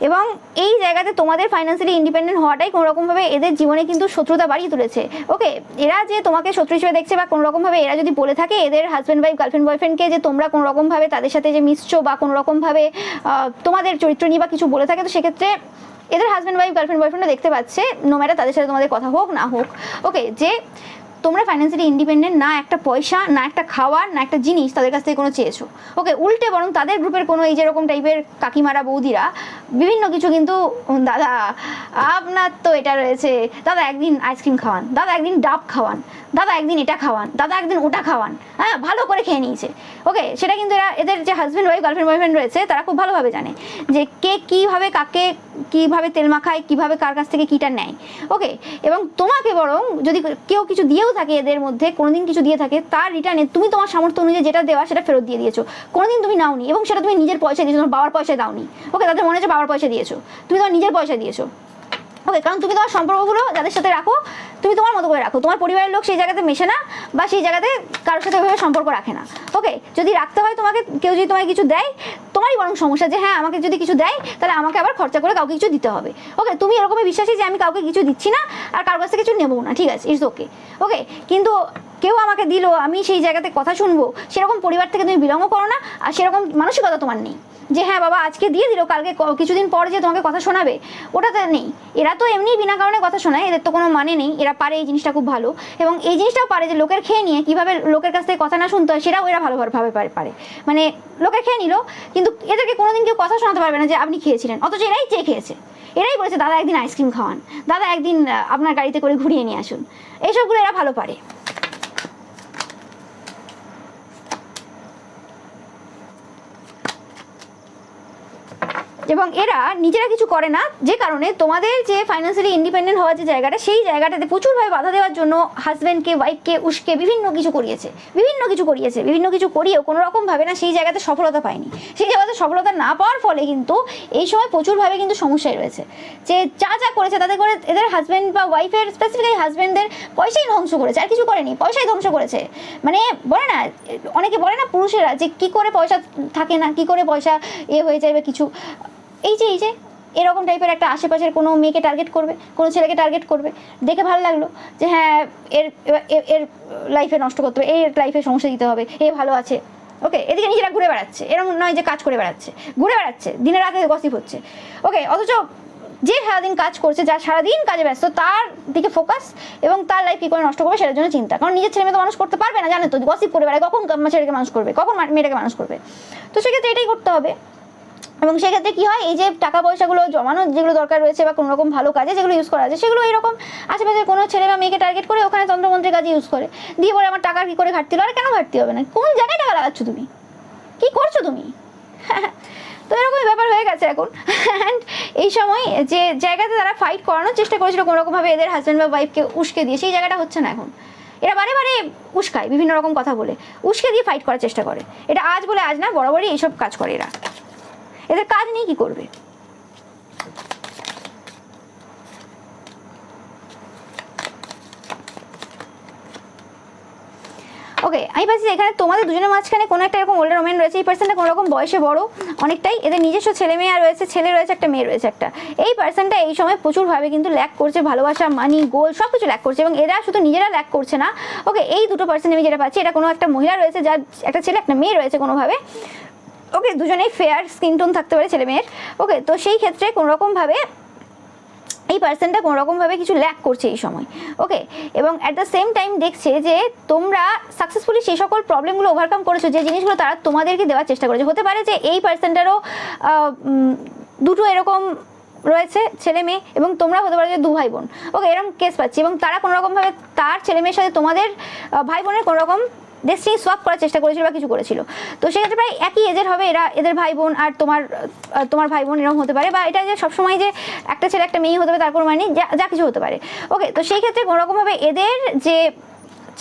এবং এই জায়গাতে তোমাদের ফাইন্যান্সিয়ালি ইন্ডিপেন্ডেন্ট হওয়াটাই কোনো রকমভাবে এদের জীবনে কিন্তু শত্রুতা বাড়িয়ে তুলেছে। ওকে, এরা যে তোমাকে শত্রু হিসেবে দেখছে, বা কোনো রকমভাবে এরা যদি বলে থাকে এদের হাজব্যান্ড ওয়াইফ, গার্লফ্রেন্ড বয়ফ্রেন্ডকে, যে তোমরা কোনো রকমভাবে তাদের সাথে যে মিশছো বা কোনো রকমভাবে তোমাদের চরিত্র নিয়ে বা কিছু বলে থাকে, তো সেক্ষেত্রে এদের হাজব্যান্ড ওয়াইফ, গার্লফ্রেন্ড বয়ফ্রেন্ডও দেখতে পাচ্ছে, নো ম্যাটার তাদের সাথে তোমাদের কথা হোক না হোক, ওকে, যে তোমরা ফাইন্যান্সিয়ালি ইন্ডিপেন্ডেন্ট না, একটা পয়সা না, একটা খাওয়ার না, একটা জিনিস তাদের কাছ থেকে কোনো চেয়েছো। ওকে, উল্টে বরং তাদের গ্রুপের কোনো এই যেরকম টাইপের কাকিমারা, বৌদিরা বিভিন্ন কিছু কিন্তু দাদা আপনার তো এটা রয়েছে, দাদা একদিন আইসক্রিম খাওয়ান, দাদা একদিন ডাব খাওয়ান, দাদা একদিন এটা খাওয়ান, দাদা একদিন ওটা খাওয়ান, হ্যাঁ ভালো করে খেয়ে নিয়েছে। ওকে, সেটা কিন্তু এদের যে হাজব্যান্ড ওয়াইফ গার্লফ্রেন্ড বয়ফ্রেন্ড রয়েছে তারা খুব ভালোভাবে জানে যে কে কীভাবে কাকে কীভাবে তেল মাখায়, কীভাবে কার কাছ থেকে কীটা নেয়। ওকে, এবং তোমাকে বরং যদি কেউ কিছু দিয়েও থাকে এদের মধ্যে কোনোদিন কিছু দিয়ে থাকে, তার রিটার্নে তুমি তোমার সামর্থ্য অনুযায়ী যেটা দেওয়া সেটা ফেরত দিয়ে দিয়েছো, কোনোদিন তুমি নাওনি এবং সেটা তুমি নিজের পয়সা দিয়েছো, তোমার বাবার পয়সায় দাওনি। ওকে, তাদের মনে হচ্ছে বাবার পয়সা দিয়েছো, তুমি তোমার নিজের পয়সা দিয়েছো। ওকে, কারণ তুমি তোমার সম্পর্কগুলো যাদের সাথে রাখো তুমি তোমার মতো করে রাখো, তোমার পরিবারের লোক সেই জায়গাতে মেশে না বা সেই জায়গাতে কারোর সাথে ওইভাবে সম্পর্ক রাখে না। ওকে, যদি রাখতে হয় তোমাকে, কেউ যদি তোমাকে কিছু দেয় তোমারই বরং সমস্যা যে হ্যাঁ আমাকে যদি কিছু দেয় তাহলে আমাকে আবার খরচা করে কাউকে কিছু দিতে হবে। ওকে, তুমি এরকমই বিশ্বাসী যে আমি কাউকে কিছু দিচ্ছি না আর কারোর কাছ থেকে কিছু নেবো না, ঠিক আছে, ইটস ওকে। ওকে, কিন্তু কেউ আমাকে দিল আমি সেই জায়গাতে কথা শুনবো, সেরকম পরিবার থেকে তুমি বিলং করো না আর সেরকম মানসিকতা তোমার নেই যে হ্যাঁ বাবা আজকে দিয়ে দিল কালকে কিছুদিন পর যে তোমাকে কথা শোনাবে, ওটাতে নেই। এরা তো এমনি বিনা কারণে কথা শোনায়, এদের তো কোনো মানে নেই। এরা পারে এই জিনিসটা খুব ভালো, এবং এই জিনিসটাও পারে যে লোকের খেয়ে নিয়ে কীভাবে লোকের কাছ থেকে কথা না শুনতে হয় সেটাও এরা ভালোভাবে পারে। মানে লোকে খেয়ে নিল কিন্তু এদেরকে কোনোদিন কেউ কথা শোনাতে পারবে না যে আপনি খেয়েছিলেন, অথচ এরাই চেয়ে খেয়েছে। এরাই বলেছে দাদা একদিন আইসক্রিম খাওয়ান, দাদা একদিন আপনার গাড়িতে করে ঘুরিয়ে নিয়ে আসুন, এইসবগুলো এরা ভালো পারে। এবং এরা নিজেরা কিছু করে না, যে কারণে তোমাদের যে ফাইন্যান্সিয়ালি ইন্ডিপেন্ডেন্ট হওয়ার যে জায়গাটা, সেই জায়গাটাতে প্রচুরভাবে বাধা দেওয়ার জন্য হাজব্যান্ডকে ওয়াইফকে উস্কে বিভিন্ন কিছু করিয়েও কোনো রকমভাবে না সেই জায়গাতে সফলতা পায়নি। সেই জায়গাতে সফলতা না পাওয়ার ফলে কিন্তু এই সময় প্রচুরভাবে কিন্তু সমস্যায় রয়েছে। যে যা করেছে তাতে করে এদের হাজব্যান্ড বা ওয়াইফের, স্পেসিফিক্যালি হাজব্যান্ডের পয়সাই ধ্বংস করেছে, আর কিছু করেনি, পয়সাই ধ্বংস করেছে। মানে বলে না, অনেকে বলে না পুরুষেরা যে কি করে পয়সা থাকে না, কি করে পয়সা হয়ে যায় বা কিছু, এই যে এরকম টাইপের একটা আশেপাশের কোনো মেয়েকে টার্গেট করবে, কোনো ছেলেকে টার্গেট করবে, দেখে ভালো লাগলো যে হ্যাঁ এর লাইফে নষ্ট করতে হবে, এর লাইফে সমস্যা দিতে হবে, এ ভালো আছে। ওকে, এদিকে নিজেরা ঘুরে বেড়াচ্ছে, এরকম নয় যে কাজ করে বেড়াচ্ছে, ঘুরে বেড়াচ্ছে, দিনে রাতে গসিপ হচ্ছে। ওকে, অথচ যে সারাদিন কাজ করছে, যার সারাদিন কাজে ব্যস্ত, তার দিকে ফোকাস এবং তার লাইফ কী করে নষ্ট করবে সেটার জন্য চিন্তা। কারণ নিজের ছেলে মেয়ে তো মানুষ করতে পারবে না, জানে তো, গসিপ করে বেড়ায়, কখন ছেলেকে মানুষ করবে, কখন মেয়েটাকে মানুষ করবে। তো সেক্ষেত্রে এটাই করতে হবে। এবং সেক্ষেত্রে কী হয়, এই যে টাকা পয়সাগুলো জমানো যেগুলো দরকার রয়েছে বা কোনো রকম ভালো কাজে যেগুলো ইউজ করা আছে, সেগুলো এরকম আশেপাশে কোনো ছেলে বা মেয়েকে টার্গেট করে ওখানে তন্ত্রমন্ত্রের কাজে ইউজ করে, দিয়ে পরে আমার টাকার কী করে ঘাটতি হলো। আর কেন ঘাটতি হবে না, কোন জায়গায় টাকা লাগাচ্ছ তুমি, কী করছো তুমি? তো এরকমই ব্যাপার হয়ে গেছে এখন। অ্যান্ড এই সময় যে জায়গাতে তারা ফাইট করানোর চেষ্টা করেছিল কোনোরকমভাবে এদের হাজব্যান্ড বা ওয়াইফকে উস্কে দিয়ে, সেই জায়গাটা হচ্ছে না এখন। এরা বারে উস্কায়, বিভিন্ন রকম কথা বলে উস্কে দিয়ে ফাইট করার চেষ্টা করে। এটা আজ বলে আজ না, বরাবরই এইসব কাজ করে এরা। এদের কাজ নিয়ে কি করবে? ওকে, আমি পাচ্ছি এখানে তোমাদের দুজনের মাঝখানে কোনো একটা এরকম ওল্ডার ওমেন রয়েছে। এই পার্সনটা কোনো রকম বয়সে বড় অনেকটাই, এদের নিজস্ব ছেলে মেয়ে রয়েছে, ছেলে রয়েছে একটা, মেয়ে রয়েছে একটা। এই পার্সনটা এই সময় প্রচুরভাবে কিন্তু ল্যাক করছে, ভালোবাসা, মানি, গোল সব কিছু ল্যাক করছে। এবং এরা শুধু নিজেরা ল্যাক করছে না। ওকে, এই দুটো পার্সন আমি যেটা পাচ্ছি, এটা কোনো একটা মহিলা রয়েছে যার একটা ছেলে একটা মেয়ে রয়েছে কোনোভাবে। ওকে, দুজনেই ফেয়ার স্কিন টোন থাকতে পারে ছেলে মেয়ের। ওকে, তো সেই ক্ষেত্রে কোনোরকমভাবে এই পার্সনটা কোনোরকমভাবে কিছু ল্যাক করছে এই সময়। ওকে, এবং অ্যাট দ্য সেম টাইম দেখছে যে তোমরা সাকসেসফুলি সেই সকল প্রবলেমগুলো ওভারকাম করেছো যে জিনিসগুলো তারা তোমাদেরকে দেওয়ার চেষ্টা করেছে। হতে পারে যে এই পার্সনটারও দুটো এরকম রয়েছে ছেলে মেয়ে, এবং তোমরা হতে পারে যে দু ভাই বোন। ওকে, এরকম কেস পাচ্ছি। এবং তারা কোনোরকমভাবে তার ছেলে মেয়ের সাথে তোমাদের ভাই বোনের কোনোরকম ডেস্টিনি সোয়াপ করার চেষ্টা করেছিল বা কিছু করেছিল। তো সেক্ষেত্রে প্রায় একই এজের হবে এরা, এদের ভাই বোন আর তোমার ভাই বোন এরকম হতে পারে, বা এটা যে সবসময় যে একটা ছেলে একটা মেয়ে হতে পারে তার কোনো মানে যা কিছু হতে পারে। ওকে, তো সেই ক্ষেত্রে কোনোরকমভাবে এদের যে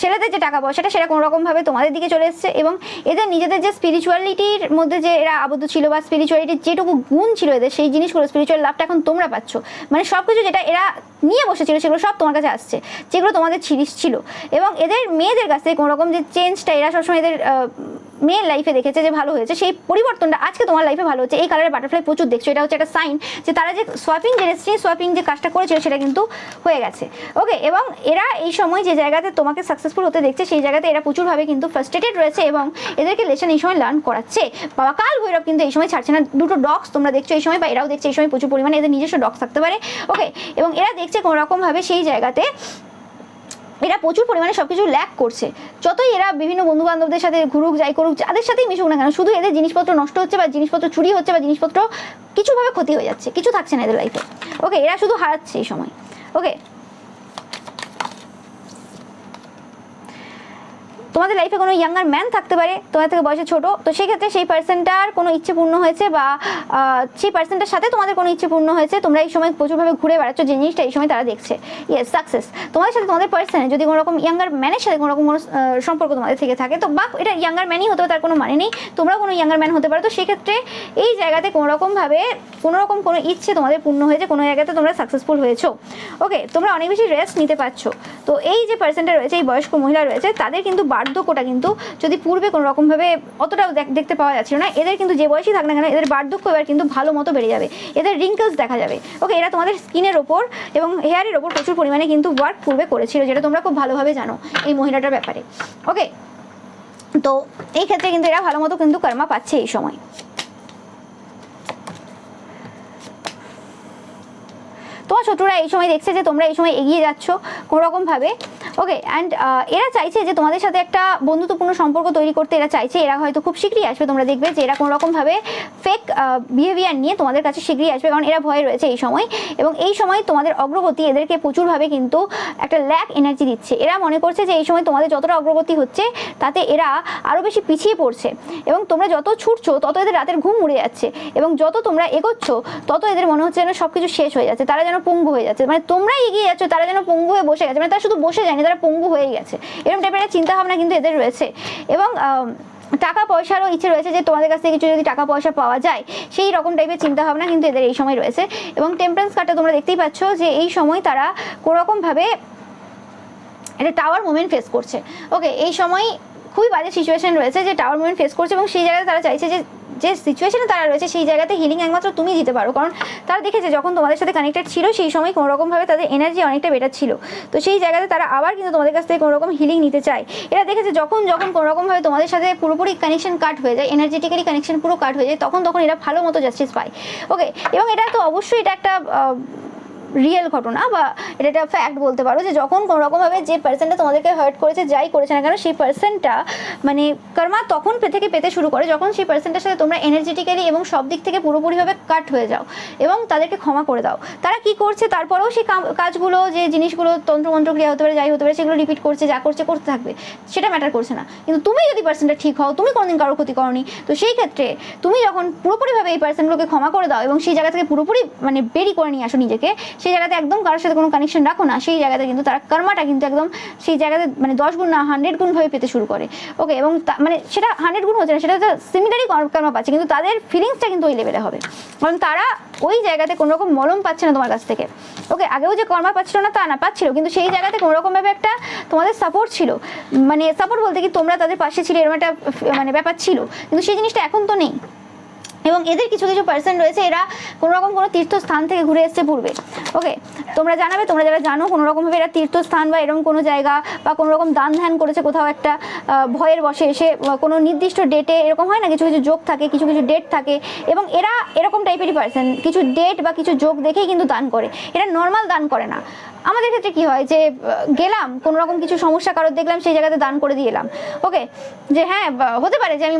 ছেলেদের যে টাকা পয়সাটা সেটা কোনোরকমভাবে তোমাদের দিকে চলে এসছে, এবং এদের নিজেদের যে স্পিরিচুয়ালিটির মধ্যে যে এরা আবদ্ধ ছিল বা স্পিরিচুয়ালিটির যেটুকু গুণ ছিল এদের, সেই জিনিসগুলো স্পিরিচুয়াল লাভটা এখন তোমরা পাচ্ছ। মানে সব কিছু যেটা এরা নিয়ে বসেছিল সেগুলো সব তোমার কাছে আসছে, যেগুলো তোমাদের ছিল। এবং এদের মেয়েদের কাছ থেকে কোনোরকম যে চেঞ্জটা এরা সবসময় এদের মেয়ের লাইফে দেখেছে যে ভালো হয়েছে, সেই পরিবর্তনটা আজকে তোমার লাইফে ভালো হচ্ছে। এই কালারের বাটারফ্লাই প্রচুর দেখছো, এটা হচ্ছে একটা সাইন যে তারা যে সোয়াপিং যে কাজটা করেছিল সেটা কিন্তু হয়ে গেছে। ওকে, এবং এরা এই সময় যে জায়গাতে তোমাকে সাকসেসফুল হতে দেখছে সেই জায়গাতে এরা প্রচুরভাবে কিন্তু ফ্রাস্ট্রেটেড রয়েছে, এবং এদেরকে লেসন এই সময় লার্ন করাচ্ছে। বাবা কাল ভৈরব কিন্তু এই সময় ছাড়ছে না। দুটো ডগস তোমরা দেখছো এই সময়, বা এরাও দেখছে এই সময় প্রচুর পরিমাণে, এদের নিজস্ব ডগস থাকতে পারে। ওকে, এবং এরা দেখছে কোনোরকমভাবে সেই জায়গাতে এরা প্রচুর পরিমাণে সব কিছু ল্যাক করছে। যতই এরা বিভিন্ন বন্ধু বান্ধবদের সাথে ঘুরুক যাই করুক, যাদের সাথেই মিশুক না কেন, শুধু এদের জিনিসপত্র নষ্ট হচ্ছে বা জিনিসপত্র চুরি হচ্ছে বা জিনিসপত্র কিছুভাবে ক্ষতি হয়ে যাচ্ছে, কিছু থাকছে না এদের লাইফে। ওকে, এরা শুধু হারাচ্ছে এই সময়। ওকে, তোমাদের লাইফে কোনো ইয়াঙ্গার ম্যান থাকতে পারে তোমাদের থেকে বয়সে ছোট, তো সেক্ষেত্রে সেই পার্সনটার কোনো ইচ্ছে পূর্ণ হয়েছে বা সেই পার্সনটার সাথে তোমাদের কোনো ইচ্ছে পূর্ণ হয়েছে, তোমরা এই সময় প্রচুরভাবে ঘুরে বেড়াচ্ছ, যে জিনিসটা এই সময় তারা দেখছে। Yes, success. তোমাদের সাথে তোমাদের পার্সনে যদি কোনো রকম ইয়াঙ্গার ম্যানের সাথে কোনো রকম কোনো সম্পর্ক তোমাদের থেকে থাকে, তো বা এটা ইয়াঙ্গার ম্যানই হতে পারে, তার কোনো মানে নেই, তোমরাও কোনো ইয়াঙ্গার ম্যান হতে পারো। তো সেক্ষেত্রে এই জায়গাতে কোনো রকমভাবে কোনো ইচ্ছে তোমাদের পূর্ণ হয়েছে, কোনো জায়গাতে তোমরা সাকসেসফুল হয়েছো। ওকে, তোমরা অনেক বেশি রেস্ট নিতে পারছো। তো এই যে পার্সনটা রয়েছে, এই বয়স্ক মহিলা রয়েছে, তাদের কিন্তু বার্ধক্যটা কিন্তু যদি পূর্বে কোনো রকমভাবে অতটাও দেখতে পাওয়া যাচ্ছিল না, এদের কিন্তু যে বয়সই থাক না কেন এদের বার্ধক্য এবার কিন্তু ভালো মতো বেড়ে যাবে, এদের রিঙ্কলস দেখা যাবে। ওকে, এরা তোমাদের স্কিনের ওপর এবং হেয়ারের ওপর প্রচুর পরিমাণে কিন্তু ওয়ার্ক পূর্বে করেছিল, যেটা তোমরা খুব ভালোভাবে জানো এই মহিলাটার ব্যাপারে। ওকে, তো এই ক্ষেত্রে কিন্তু এরা ভালো মতো কিন্তু কর্মা পাচ্ছে এই সময়। তোমার শত্রুরা এই সময় দেখছে যে তোমরা এই সময় এগিয়ে যাচ্ছ কোনো রকমভাবে। ওকে, অ্যান্ড এরা চাইছে যে তোমাদের সাথে একটা বন্ধুত্বপূর্ণ সম্পর্ক তৈরি করতে এরা চাইছে। এরা হয়তো খুব শীঘ্রই আসবে, তোমরা দেখবে যে এরা কোনো রকমভাবে ফেক বিহেভিয়ার নিয়ে তোমাদের কাছে শীঘ্রই আসবে, কারণ এরা ভয়ে রয়েছে এই সময়। এবং এই সময় তোমাদের অগ্রগতি এদেরকে প্রচুরভাবে কিন্তু একটা ল্যাক এনার্জি দিচ্ছে। এরা মনে করছে যে এই সময় তোমাদের যতটা অগ্রগতি হচ্ছে তাতে এরা আরও বেশি পিছিয়ে পড়ছে, এবং তোমরা যত ছুটছো তত এদের রাতের ঘুম উড়ে যাচ্ছে, এবং যত তোমরা এগোচ্ছ তত এদের মনে হচ্ছে যেন সব কিছু শেষ হয়ে যাচ্ছে, তারা যেন পঙ্গু হয়ে যাচ্ছে। মানে তোমরাই এগিয়ে যাচ্ছ, তারা যেন পঙ্গু হয়ে বসে গেছে, মানে তারা শুধু বসে যায়নি, তারা পঙ্গু হয়ে গেছে। এরকম টাইপের একটা চিন্তাভাবনা কিন্তু এদের রয়েছে। এবং টাকা পয়সারও ইচ্ছে রয়েছে যে তোমাদের কাছ থেকে কিছু যদি টাকা পয়সা পাওয়া যায়, সেই রকম টাইপের চিন্তাভাবনা কিন্তু এদের এই সময় রয়েছে। এবং টেম্পারেন্স কার্ডটা তোমরা দেখতেই পাচ্ছ যে এই সময় তারা কোনোরকমভাবে একটা টাওয়ার মুভমেন্ট ফেস করছে। ওকে, এই সময় খুবই বাজে সিচুয়েশন রয়েছে যে টাওয়ার মুভমেন্ট ফেস করছে, এবং সেই জায়গায় তারা চাইছে যে সিচুয়েশনে তারা রয়েছে সেই জায়গাতে হিলিং একমাত্র তুমি দিতে পারো, কারণ তারা দেখেছে যখন তোমাদের সাথে কানেক্টেড ছিল সেই সময় কোনো রকমভাবে তাদের এনার্জি অনেকটা বেটার ছিল। তো সেই জায়গাতে তারা আবার কিন্তু তোমাদের কাছ থেকে কোনো রকম হিলিং নিতে চায়। এরা দেখেছে যখন কোনো রকমভাবে তোমাদের সাথে পুরোপুরি কানেকশন কাট হয়ে যায়, এনার্জেটিক্যালি কানেকশন পুরো কাট হয়ে যায়, তখন এরা ভালো মতো জাস্টিস পায়। ওকে, এবং এটা তো অবশ্যই এটা একটা রিয়েল ঘটনা বা এটা একটা ফ্যাক্ট বলতে পারো, যে যখন কোনো রকমভাবে যে পার্সনটা তোমাদেরকে হার্ট করেছে, যাই করেছে না কেন, সেই পার্সনটা মানে কর্মা তখন পেতে শুরু করে যখন সেই পার্সনটার সাথে তোমরা এনার্জেটিক্যালি এবং সব দিক থেকে পুরোপুরিভাবে কাট হয়ে যাও এবং তাদেরকে ক্ষমা করে দাও। তারা কি করছে তারপরেও সেই কাজগুলো, যে জিনিসগুলো তন্ত্রমন্ত্র ক্রিয়া হতে পারে, যাই হতে পারে, সেগুলো রিপিট করছে, যা করতে থাকবে, সেটা ম্যাটার করছে না। কিন্তু তুমি যদি পার্সনটা ঠিক হও, তুমি কোনোদিন কারোর ক্ষতি করনি, তো সেই ক্ষেত্রে তুমি যখন পুরোপুরিভাবে এই পার্সনগুলোকে ক্ষমা করে দাও এবং সেই জায়গা থেকে পুরোপুরি মানে বেরি করে নিয়ে আসো নিজেকে, সেই জায়গাতে একদম কারোর সাথে কোনো কানেকশন রাখো না, সেই জায়গাতে কিন্তু তারা কর্মাটা কিন্তু একদম সেই জায়গাতে মানে 10 গুণ না 100 গুণ ভাবে পেতে শুরু করে। ওকে, এবং মানে সেটা 100 গুণ হচ্ছে না, সেটা সিমিলারই কর্মা পাচ্ছে, কিন্তু তাদের ফিলিংসটা কিন্তু ওই লেভেলে হবে, কারণ তারা ওই জায়গাতে কোনো রকম মলম পাচ্ছে না তোমার কাছ থেকে। ওকে, আগেও যে কর্মা পাচ্ছিল না তা না, পাচ্ছিল, কিন্তু সেই জায়গাতে কোনো রকমভাবে একটা তোমাদের সাপোর্ট ছিল, মানে সাপোর্ট বলতে কি তোমরা তাদের পাশে ছিলে, এরকম একটা মানে ব্যাপার ছিল, কিন্তু সেই জিনিসটা এখন তো নেই। এবং এদের কিছু পার্সন রয়েছে, এরা কোনো রকম কোনো তীর্থস্থান থেকে ঘুরে এসছে পূর্বে। ওকে, তোমরা জানাবে, তোমরা যারা জানো কোনো রকমভাবে এরা তীর্থস্থান বা এরকম কোনো জায়গা বা কোনো রকম দান ধ্যান করেছে কোথাও একটা ভয়ের বসে এসে, কোনো নির্দিষ্ট ডেটে, এরকম হয় না কিছু যোগ থাকে, কিছু ডেট থাকে, এবং এরা এরকম টাইপেরই পার্সন, কিছু ডেট বা কিছু যোগ দেখেই কিন্তু দান করে, এরা নর্মাল দান করে না। আমাদের ক্ষেত্রে কি হয় যে গেলাম কোনো রকম কিছু সমস্যা কারোর দেখলাম, সেই জায়গাতে দান করে দিয়ে এলাম। ওকে, যে হ্যাঁ হতে পারে যে আমি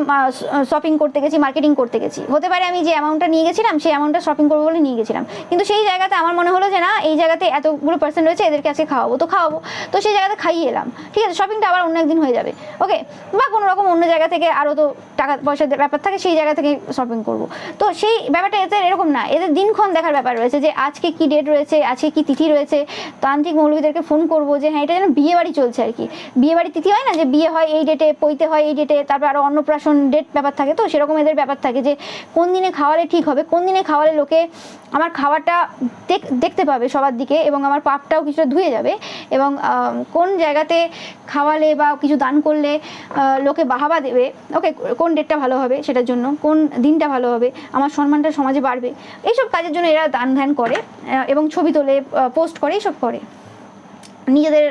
শপিং করতে গেছি, মার্কেটিং করতে গেছি, হতে পারে আমি যে অ্যামাউন্টটা নিয়ে গেছিলাম সেই অ্যামাউন্টটা শপিং করবো বলে নিয়ে গেছিলাম, কিন্তু সেই জায়গাতে আমার মনে হলো যে না, এই জায়গাতে এতগুলো পার্সেন্ট রয়েছে, এদেরকে আজকে খাওয়াবো, তো সেই জায়গাতে খাইয়ে এলাম, ঠিক আছে, শপিংটা আবার অন্য একদিন হয়ে যাবে। ওকে, বা কোনো রকম অন্য জায়গা থেকে আরও তো টাকা পয়সার ব্যাপার থাকে, সেই জায়গা থেকে শপিং করব। তো সেই ব্যাপারটা এদের এরকম না, এদের দিনক্ষণ দেখার ব্যাপার রয়েছে, যে আজকে কি ডেট রয়েছে, আজকে কি তিথি রয়েছে, তান্ত্রিক মৌলবীদেরকে ফোন করবো যে হ্যাঁ এটা যেন বিয়ে বাড়ি চলছে আর কি, বিয়ে বাড়ি তিথি হয় না, যে বিয়ে হয় এই ডেটে, পৈতে হয় এই ডেটে, তারপর আরও অন্নপ্রাশন ডেট ব্যাপার থাকে, তো সেরকম এদের ব্যাপার থাকে যে কোন দিনে খাওয়ালে ঠিক হবে, কোন দিনে খাওয়ালে লোকে আমার খাওয়াটা দেখতে পাবে সবার দিকে, এবং আমার পাপটাও কিছুটা ধুয়ে যাবে, এবং কোন জায়গাতে খাওয়ালে বা কিছু দান করলে লোকে বাহাবা দেবে। ওকে, কোন ডেটটা ভালো হবে সেটার জন্য, কোন দিনটা ভালো হবে, আমার সম্মানটা সমাজে বাড়বে, এইসব কাজের জন্য এরা দান ধ্যান করে এবং ছবি তোলে, পোস্ট করে, এইসব করে নিজেদের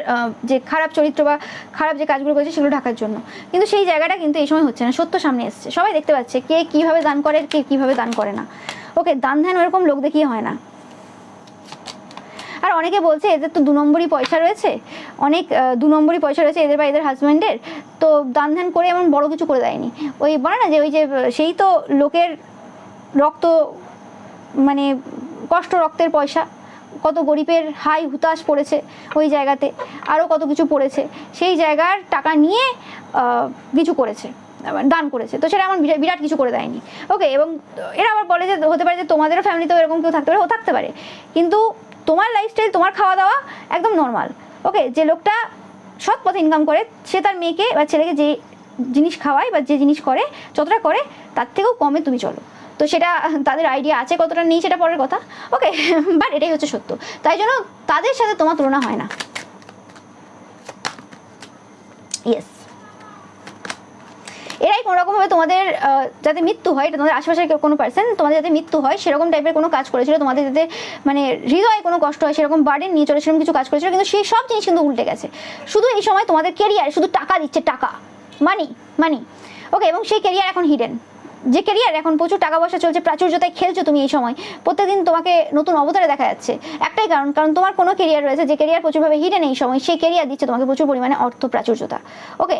যে খারাপ চরিত্র বা খারাপ যে কাজগুলো করেছে সেগুলো ঢাকার জন্য। কিন্তু সেই জায়গাটা কিন্তু এই সময় হচ্ছে না, সত্য সামনে এসছে, সবাই দেখতে পাচ্ছে কে কীভাবে দান করে, কে কীভাবে দান করে না। ওকে, দান ধ্যান ওরকম লোক দেখিয়ে হয় না। আর অনেকে বলছে এদের তো 2 নম্বরই পয়সা রয়েছে, অনেক 2 নম্বরই পয়সা রয়েছে এদের বা এদের হাজব্যান্ডের, তো দান ধ্যান করে এমন বড় কিছু করে দেয়নি। ওই বলে না যে ওই যে সেই তো লোকের রক্ত মানে কষ্ট রক্তের পয়সা, কত গরিবের হাই হুতাশ পড়েছে ওই জায়গাতে, আরও কত কিছু পড়েছে, সেই জায়গার টাকা নিয়ে কিছু করেছে, দান করেছে। তো সেটা আমার বিরাট কিছু করে দেয়নি। ওকে, এবং এরা আবার বলে যে হতে পারে যে তোমাদেরও ফ্যামিলিতেও এরকম কেউ থাকতে পারে, ও থাকতে পারে, কিন্তু তোমার লাইফস্টাইল, তোমার খাওয়া দাওয়া একদম নর্মাল। ওকে, যে লোকটা সৎ পথে ইনকাম করে সে তার মেয়েকে বা ছেলেকে যে জিনিস খাওয়ায় বা যে জিনিস করে, যতটা করে তার থেকেও কমে তুমি চলো। তো সেটা তাদের আইডিয়া আছে কতটা নেই সেটা পরের কথা। ওকে, বাট এটাই হচ্ছে সত্য। তাই জন্য তাদের সাথে তোমার তুলনা হয় না। ইয়েস, এরাই কোনোরকমভাবে তোমাদের যাতে মৃত্যু হয়, এটা তোমাদের আশেপাশের কোনো পার্সন তোমাদের যাতে মৃত্যু হয় সেরকম টাইপের কোনো কাজ করেছিল, তোমাদের যাতে মানে হৃদয়ে কোনো কষ্ট হয় সেরকম বার্ডেন নিয়ে চলে সেরকম কিছু কাজ করেছিল, কিন্তু সেই সব জিনিস কিন্তু উল্টে গেছে। শুধু এই সময় তোমাদের কেরিয়ার শুধু টাকা দিচ্ছে, টাকা, মানি মানি। ওকে, এবং সেই কেরিয়ার এখন হিডেন, যে কেরিয়ার এখন প্রচুর টাকা পয়সা চলছে, প্রাচুর্যতায় খেলছো তুমি এই সময়, প্রত্যেকদিন তোমাকে নতুন অবতারে দেখা যাচ্ছে। একটাই কারণ তোমার কোনো কেরিয়ার রয়েছে যে কেরিয়ার প্রচুরভাবে হিডেন এই সময়, সেই কেরিয়ার দিচ্ছে তোমাকে প্রচুর পরিমাণে অর্থ প্রাচুর্যতা। ওকে,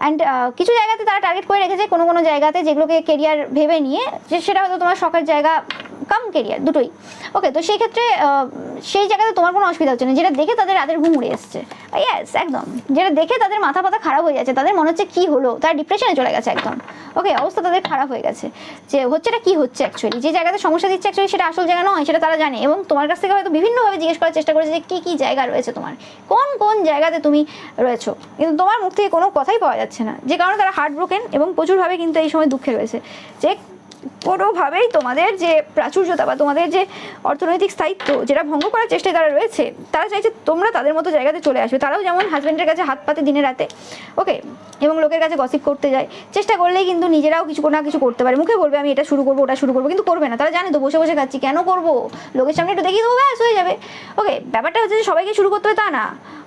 অ্যান্ড কিছু জায়গাতে তারা টার্গেট করে রেখেছে, কোনো জায়গাতে যেগুলোকে কেরিয়ার ভেবে নিয়ে, যে সেটা হয়তো তোমার শখের জায়গা কাম কেরিয়ার দুটোই। ওকে, তো সেই ক্ষেত্রে সেই জায়গাতে তোমার কোনো অসুবিধা হচ্ছে না, যেটা দেখে তাদের রাতের ঘুম উড়ে এসছে। ইয়েস, একদম, যেটা দেখে তাদের মাথা পাতা খারাপ হয়ে যাচ্ছে, তাদের মনে হচ্ছে কী হলো, তারা ডিপ্রেশনে চলে গেছে একদম। ওকে, অবস্থা তাদের খারাপ হয়ে গেছে, যে হচ্ছেটা কী হচ্ছে অ্যাকচুয়ালি, যে জায়গাতে সমস্যা দিচ্ছে অ্যাকচুয়ালি সেটা আসল জায়গা নয়, সেটা তারা জানে। এবং তোমার কাছ থেকে হয়তো বিভিন্নভাবে জিজ্ঞেস করার চেষ্টা করেছে যে কী জায়গা রয়েছে তোমার, কোন জায়গাতে তুমি রয়েছো, কিন্তু তোমার মুখ থেকে কোনো কথাই পাওয়া যাচ্ছে না, যে কারণে তারা হার্ট ব্রোকেন এবং প্রচুরভাবে কিন্তু এই সময় দুঃখে রয়েছে, যে কোনোভাবেই তোমাদের যে প্রাচুর্যতা বা তোমাদের যে অর্থনৈতিক স্থায়িত্ব যেটা ভঙ্গ করার চেষ্টায় তারা রয়েছে, তারা চাইছে তোমরা তাদের মতো জায়গাতে চলে আসবে। তারাও যেমন হাজব্যান্ডের কাছে হাত পাতে দিনে রাতে, ওকে, এবং লোকের কাছে গসিপ করতে যায়, চেষ্টা করলেই কিন্তু নিজেরাও কিছু না কিছু করতে পারে, মুখে বলবে আমি এটা শুরু করবো ওটা শুরু করবো, কিন্তু করবে না। তারা জানে তো বসে বসে খাচ্ছি, কেন করবো, লোকের সামনে একটু দেখিয়ে দেবো, ব্যাস হয়ে যাবে। ওকে, ব্যাপারটা হচ্ছে যে সবাইকে শুরু করতে হবে তা না,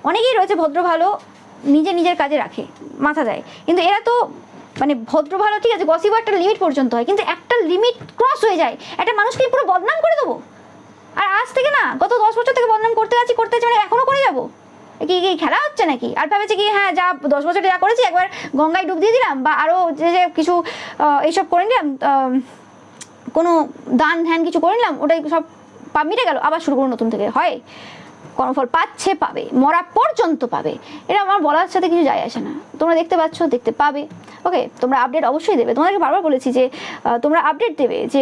অনেকেই রয়েছে ভদ্র ভালো, নিজের কাজে রাখে, মাথা দেয়, কিন্তু এরা তো মানে ভদ্র ভালো ঠিক আছে, গসিপ একটা লিমিট পর্যন্ত হয়, কিন্তু একটা লিমিট ক্রস হয়ে যায়, একটা মানুষকে পুরো বদনাম করে দেবো। আর আজ থেকে না, গত 10 বছর থেকে বদনাম করতে যাচ্ছি মানে এখনো করে যাবো, কি খেলা হচ্ছে নাকি? আর ভেবেছি কি হ্যাঁ যা 10 বছরে যা করেছি একবার গঙ্গায় ডুব দিয়ে দিলাম, বা আরও যে কিছু এইসব করে নিলাম, কোনো দান ধ্যান কিছু করে নিলাম, ওটাই সব মিটে গেল, আবার শুরু করুন নতুন থেকে। হয় কর্মফল পাচ্ছে, পাবে, মরা পর্যন্ত পাবে, এটা আমার বলার সাথে কিছু যায় আসে না। তোমরা দেখতে পাচ্ছ, দেখতে পাবে। ওকে, তোমরা আপডেট অবশ্যই দেবে, তোমাদেরকে বারবার বলেছি যে তোমরা আপডেট দেবে, যে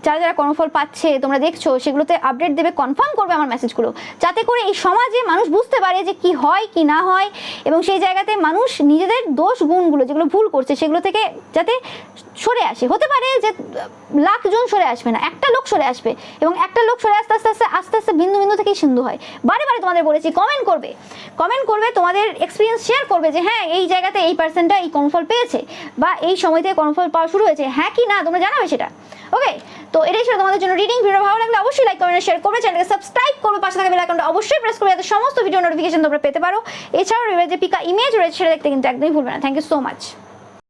যারা কর্মফল পাচ্ছে তোমরা দেখছো সেগুলোতে আপডেট দেবে, কনফার্ম করবে আমার মেসেজগুলো, যাতে করে এই সমাজে মানুষ বুঝতে পারে যে কি হয় কি না হয়, এবং সেই জায়গাতে মানুষ নিজেদের দোষ গুণগুলো যেগুলো ভুল করছে সেগুলো থেকে যাতে সরে আসে। হতে পারে যে লাখজন সরে আসবে না, একটা লোক সরে আসবে, এবং একটা লোক সরে আস্তে আস্তে বিন্দু বিন্দু থেকেই সিন্ধু হয়। বারে তোমাদের বলেছি, কমেন্ট করবে তোমাদের এক্সপিরিয়েন্স শেয়ার করবে, যে হ্যাঁ এই জায়গাতে এই পার্সনটা এই কর্মফল পেয়েছে, বা এই সময় থেকে কর্মফল পাওয়া শুরু হয়েছে, হ্যাঁ কি না তোমরা জানাবে সেটা। ওকে, তো এটাই ছিল তোমাদের জন্য রিডিং। ভিডিও ভালো লাগলে অবশ্যই লাইক কমেন্ট শেয়ার করবে, চ্যানেলকে সাবস্ক্রাইব করবে, পাশে থাকা বেল আইকনটা অবশ্যই প্রেস করবে যাতে সমস্ত ভিডিও নোটিফিকেশন তোমরা পেতে পারো। এছাড়াও যে পিকা ইমেজ রয়েছে সেটা দেখতে কিন্তু একদমই ভুলবে না। Thank you so much.